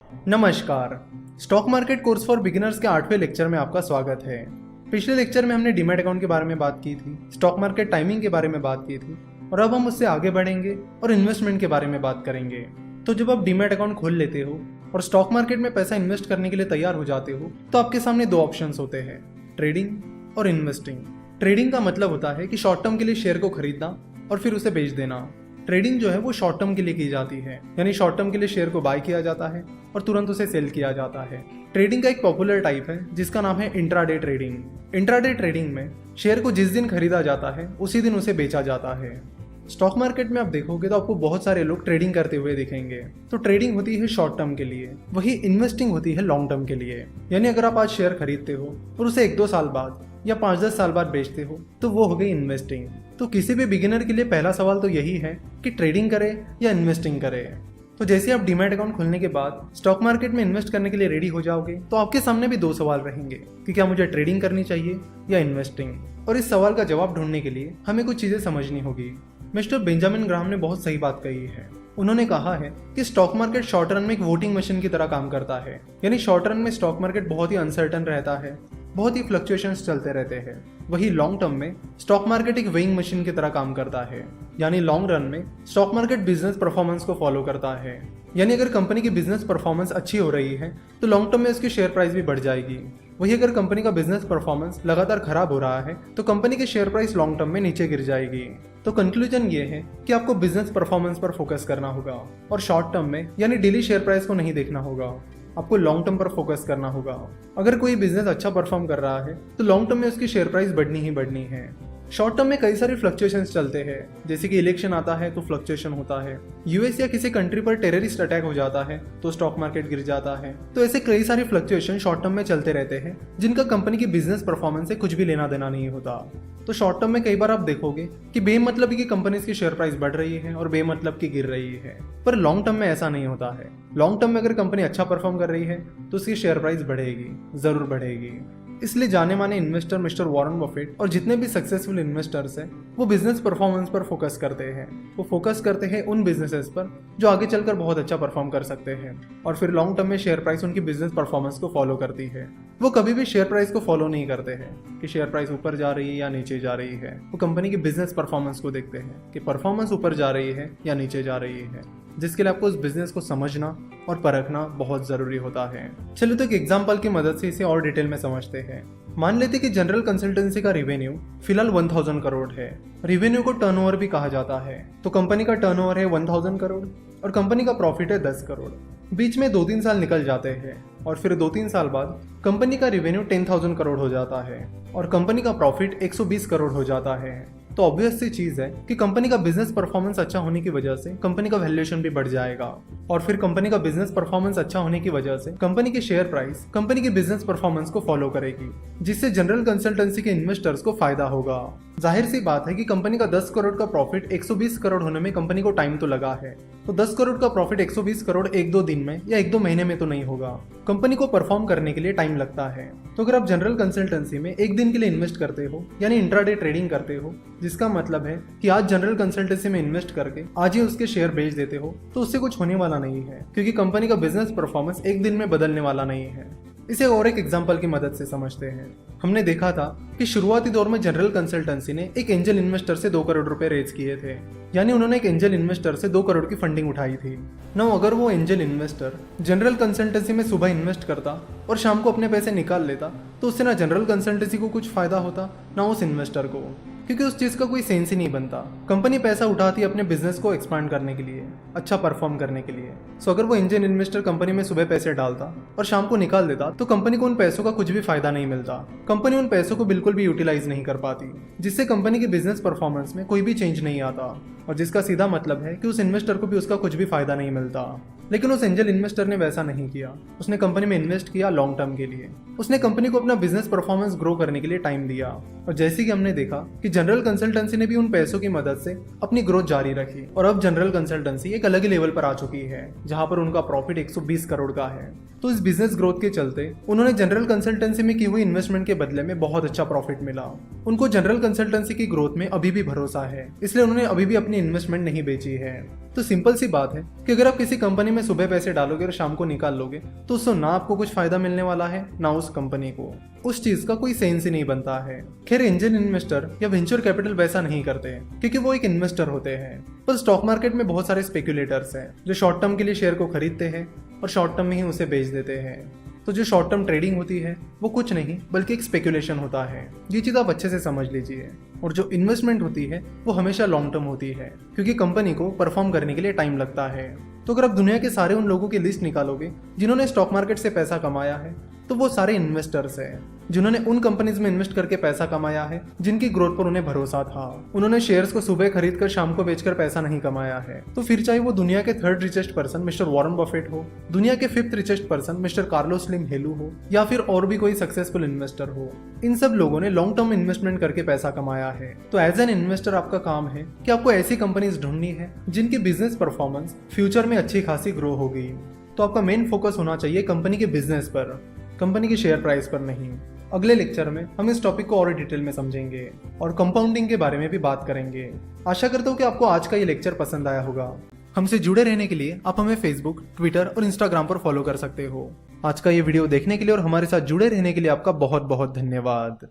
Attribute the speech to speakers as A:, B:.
A: नमस्कार। Stock market course for beginners के 8वें lecture में आपका स्वागत है। पिछले लेक्चर में हमने डीमैट अकाउंट के बारे में बात की थी, स्टॉक मार्केट टाइमिंग के बारे में बात की थी और अब हम उससे आगे बढ़ेंगे और इन्वेस्टमेंट के बारे में बात करेंगे। तो जब आप डीमैट अकाउंट खोल लेते हो और स्टॉक मार्केट में पैसा इन्वेस्ट करने के लिए तैयार हो जाते हो तो आपके सामने दो ऑप्शंस होते हैं, ट्रेडिंग और इन्वेस्टिंग। ट्रेडिंग का मतलब होता है कि शॉर्ट टर्म के लिए शेयर को खरीदना और फिर उसे बेच देना। ट्रेडिंग जो है वो शॉर्ट टर्म के लिए की जाती है, यानी शॉर्ट टर्म के लिए शेयर को बाय किया जाता है और तुरंत उसे सेल किया जाता है। ट्रेडिंग का एक पॉपुलर टाइप है जिसका नाम है इंट्राडे ट्रेडिंग। इंट्राडे ट्रेडिंग में शेयर को जिस दिन खरीदा जाता है उसी दिन उसे बेचा जाता है। स्टॉक मार्केट में आप देखोगे तो आपको बहुत सारे लोग ट्रेडिंग करते हुए दिखेंगे। तो ट्रेडिंग होती है शॉर्ट टर्म के लिए, वही इन्वेस्टिंग होती है लॉन्ग टर्म के लिए। यानी अगर आप आज शेयर खरीदते हो और उसे 1-2 साल बाद या 5-10 साल बाद बेचते हो तो वो हो गई इन्वेस्टिंग। तो किसी भी बिगिनर के लिए पहला सवाल तो यही है कि ट्रेडिंग करे या इन्वेस्टिंग करे। तो जैसे आप डीमैट अकाउंट खोलने के बाद स्टॉक मार्केट में इन्वेस्ट करने के लिए रेडी हो जाओगे तो आपके सामने भी दो सवाल रहेंगे कि क्या मुझे ट्रेडिंग करनी चाहिए या इन्वेस्टिंग। और इस सवाल का जवाब ढूंढने के लिए हमें कुछ चीजें समझनी होगी। मिस्टर बेंजामिन ग्राहम ने बहुत सही बात कही है। उन्होंने कहा है कि स्टॉक मार्केट शॉर्ट रन में एक वोटिंग मशीन की तरह काम करता है। यानी शॉर्ट रन में स्टॉक मार्केट बहुत ही अनसर्टन रहता है, बहुत ही फ्लक्चुएशंस चलते रहते हैं। वही लॉन्ग टर्म में स्टॉक मार्केट एक वेइंग मशीन की तरह काम करता है। यानी लॉन्ग रन में स्टॉक मार्केट बिजनेस परफॉर्मेंस को फॉलो करता है। यानी अगर कंपनी की बिजनेस परफॉर्मेंस अच्छी हो रही है तो लॉन्ग टर्म में उसकी शेयर प्राइस भी बढ़ जाएगी। वही अगर कंपनी का बिजनेस परफॉर्मेंस लगातार खराब हो रहा है तो कंपनी की शेयर प्राइस लॉन्ग टर्म में नीचे गिर जाएगी। तो कंक्लूजन ये है कि आपको बिजनेस परफॉर्मेंस पर फोकस करना होगा और शॉर्ट टर्म में यानी डेली शेयर प्राइस को नहीं देखना होगा। आपको लॉन्ग टर्म पर फोकस करना होगा। अगर कोई बिजनेस अच्छा परफॉर्म कर रहा है तो लॉन्ग टर्म में उसकी शेयर प्राइस बढ़नी ही बढ़नी है। शॉर्ट टर्म में कई सारे फ्लक्चुएशंस चलते हैं, जैसे कि इलेक्शन आता है तो फ्लक्चुएशन होता है, यूएस या किसी कंट्री पर टेररिस्ट अटैक हो जाता है तो स्टॉक मार्केट गिर जाता है। तो ऐसे कई सारे फ्लक्चुएशन शॉर्ट टर्म में चलते रहते हैं जिनका कंपनी की बिजनेस परफॉर्मेंस से कुछ भी लेना देना नहीं होता। तो शॉर्ट टर्म में कई बार आप देखोगे कि बेमतलब की कंपनीज की शेयर प्राइस बढ़ रही है और बेमतलब की गिर रही है, पर लॉन्ग टर्म में ऐसा नहीं होता है। लॉन्ग टर्म में अगर कंपनी अच्छा परफॉर्म कर रही है तो उसकी शेयर प्राइस बढ़ेगी, जरूर बढ़ेगी। इसलिए जाने माने इन्वेस्टर मिस्टर वॉरेन बफेट और जितने भी सक्सेसफुल इन्वेस्टर्स हैं वो बिजनेस परफॉर्मेंस पर फोकस करते हैं। वो फोकस करते हैं उन बिजनेसेस पर जो आगे चलकर बहुत अच्छा परफॉर्म कर सकते हैं और फिर लॉन्ग टर्म में शेयर प्राइस उनकी बिजनेस परफॉर्मेंस को फॉलो करती है। वो कभी भी शेयर प्राइस को फॉलो नहीं करते हैं कि शेयर प्राइस ऊपर जा रही है या नीचे जा रही है। वो कंपनी की बिजनेस परफॉर्मेंस को देखते हैं कि परफॉर्मेंस ऊपर जा रही है या नीचे जा रही है, जिसके लिए आपको उस बिजनेस को समझना और परखना बहुत जरूरी होता है। चलो तो एक एग्जांपल की मदद से इसे और डिटेल में समझते हैं। मान लेते कि जनरल कंसल्टेंसी का रेवेन्यू फिलहाल 1000 करोड़ है। रेवेन्यू को टर्नओवर भी कहा जाता है। तो कंपनी का टर्नओवर है 1000 करोड़ और कंपनी का प्रॉफिट है 10 करोड़। बीच में 2-3 साल निकल जाते हैं और फिर 2-3 साल बाद कंपनी का रेवेन्यू 10,000 करोड़ हो जाता है और कंपनी का प्रॉफिट 120 करोड़ हो जाता है। तो ऑब्वियस सी चीज है कि कंपनी का बिजनेस परफॉर्मेंस अच्छा होने की वजह से कंपनी का वैल्यूएशन भी बढ़ जाएगा और फिर कंपनी का बिजनेस परफॉर्मेंस अच्छा होने की वजह से कंपनी की शेयर प्राइस कंपनी के बिजनेस परफॉर्मेंस को फॉलो करेगी, जिससे जनरल कंसल्टेंसी के इन्वेस्टर्स को फायदा होगा। जाहिर सी बात है कि कंपनी का 10 करोड़ का प्रॉफिट 120 करोड़ होने में कंपनी को टाइम तो लगा है। तो 10 करोड़ का प्रॉफिट 120 करोड़ 1-2 दिन में या 1-2 महीने में तो नहीं होगा। कंपनी को परफॉर्म करने के लिए टाइम लगता है। तो अगर आप जनरल कंसल्टेंसी में एक दिन के लिए इन्वेस्ट करते हो यानी इंट्राडे ट्रेडिंग करते हो, जिसका मतलब है कि आज जनरल कंसल्टेंसी में इन्वेस्ट करके आज ही उसके शेयर बेच देते हो, तो उससे कुछ होने वाला नहीं है, क्योंकि कंपनी का बिजनेस परफॉर्मेंस एक दिन में बदलने वाला नहीं है। इसे और एक एग्जांपल की मदद से समझते हैं। हमने देखा था कि शुरुआती दौर में जनरल कंसल्टेंसी ने एक एंजल इन्वेस्टर से 2 करोड़ रुपए रेज किए थे। यानी उन्होंने एक एंजल इन्वेस्टर से 2 करोड़ की फंडिंग उठाई थी। ना अगर वो एंजल इन्वेस्टर जनरल कंसल्टेंसी में सुबह इन्वेस्ट करता और शाम को अपने पैसे निकाल लेता तो उससे ना जनरल कंसल्टेंसी को कुछ फायदा होता ना उस इन्वेस्टर को, क्योंकि उस चीज का कोई सेंस ही नहीं बनता। कंपनी पैसा उठाती है अपने बिजनेस को एक्सपांड करने के लिए, अच्छा परफॉर्म करने के लिए। सो अगर वो एंजल इन्वेस्टर कंपनी में सुबह पैसे डालता और शाम को निकाल देता तो कंपनी को उन पैसों का कुछ भी फायदा नहीं मिलता। कंपनी उन पैसों को बिल्कुल भी यूटिलाइज नहीं कर पाती, जिससे कंपनी के बिजनेस परफॉर्मेंस में कोई भी चेंज नहीं आता और जिसका सीधा मतलब है कि उस इन्वेस्टर को भी उसका कुछ भी फायदा नहीं मिलता। लेकिन उस एंजल इन्वेस्टर ने वैसा नहीं किया। उसने कंपनी में इन्वेस्ट किया लॉन्ग टर्म के लिए। उसने कंपनी को अपना बिजनेस परफॉर्मेंस ग्रो करने के लिए टाइम दिया और जैसे कि हमने देखा कि जनरल कंसल्टेंसी ने भी उन पैसों की मदद से अपनी ग्रोथ जारी रखी और अब जनरल कंसल्टेंसी एक अलग ही लेवल पर आ चुकी है जहां पर उनका प्रॉफिट 120 करोड़ का है। तो इस बिजनेस ग्रोथ के चलते उन्होंने जनरल कंसल्टेंसी में की हुई इन्वेस्टमेंट के बदले में बहुत अच्छा प्रॉफिट मिला। उनको जनरल कंसल्टेंसी की ग्रोथ में अभी भी भरोसा है, इसलिए उन्होंने अभी भी अपनी इन्वेस्टमेंट नहीं बेची है। तो सिंपल सी बात है कि अगर आप किसी कंपनी में सुबह पैसे डालोगे और शाम को निकाल लोगे तो उससे ना आपको कुछ फायदा मिलने वाला है ना उस कंपनी को। उस चीज का कोई सेंस ही नहीं बनता है। खैर एंजल इन्वेस्टर या वेंचर कैपिटल वैसा नहीं करते हैं क्योंकि वो एक इन्वेस्टर होते हैं। पर स्टॉक मार्केट में बहुत सारे स्पेक्यूलेटर्स हैं जो शॉर्ट टर्म के लिए शेयर को खरीदते हैं और शॉर्ट टर्म में ही उसे बेच देते हैं। तो जो शॉर्ट टर्म ट्रेडिंग होती है वो कुछ नहीं बल्कि एक स्पेकुलेशन होता है। ये चीज़ आप अच्छे से समझ लीजिए। और जो इन्वेस्टमेंट होती है वो हमेशा लॉन्ग टर्म होती है क्योंकि कंपनी को परफॉर्म करने के लिए टाइम लगता है। तो अगर आप दुनिया के सारे उन लोगों की लिस्ट निकालोगे जिन्होंने स्टॉक मार्केट से पैसा कमाया है तो वो सारे इन्वेस्टर्स हैं जिन्होंने उन कंपनीज में इन्वेस्ट करके पैसा कमाया है जिनकी ग्रोथ पर उन्हें भरोसा था। उन्होंने शेयर्स को सुबह खरीद कर शाम को बेचकर पैसा नहीं कमाया है। तो फिर चाहे वो दुनिया के 3rd richest person mister Warren Buffett हो, दुनिया के 5th richest person mister Carlos Slim Helu हो या फिर और भी कोई सक्सेसफुल इन्वेस्टर हो, इन सब लोगों ने लॉन्ग टर्म इन्वेस्टमेंट करके पैसा कमाया है। तो एज एन इन्वेस्टर आपका काम है कि आपको ऐसी कंपनीज ढूंढनी है जिनकी बिजनेस परफॉर्मेंस फ्यूचर में अच्छी खासी ग्रो होगी। तो आपका मेन फोकस होना चाहिए कंपनी के बिजनेस पर, कंपनी की शेयर प्राइस पर नहीं। अगले लेक्चर में हम इस टॉपिक को और डिटेल में समझेंगे और कंपाउंडिंग के बारे में भी बात करेंगे। आशा करता हूँ कि आपको आज का ये लेक्चर पसंद आया होगा। हमसे जुड़े रहने के लिए आप हमें फेसबुक, ट्विटर और इंस्टाग्राम पर फॉलो कर सकते हो। आज का ये वीडियो देखने के लिए और हमारे साथ जुड़े रहने के लिए आपका बहुत बहुत धन्यवाद।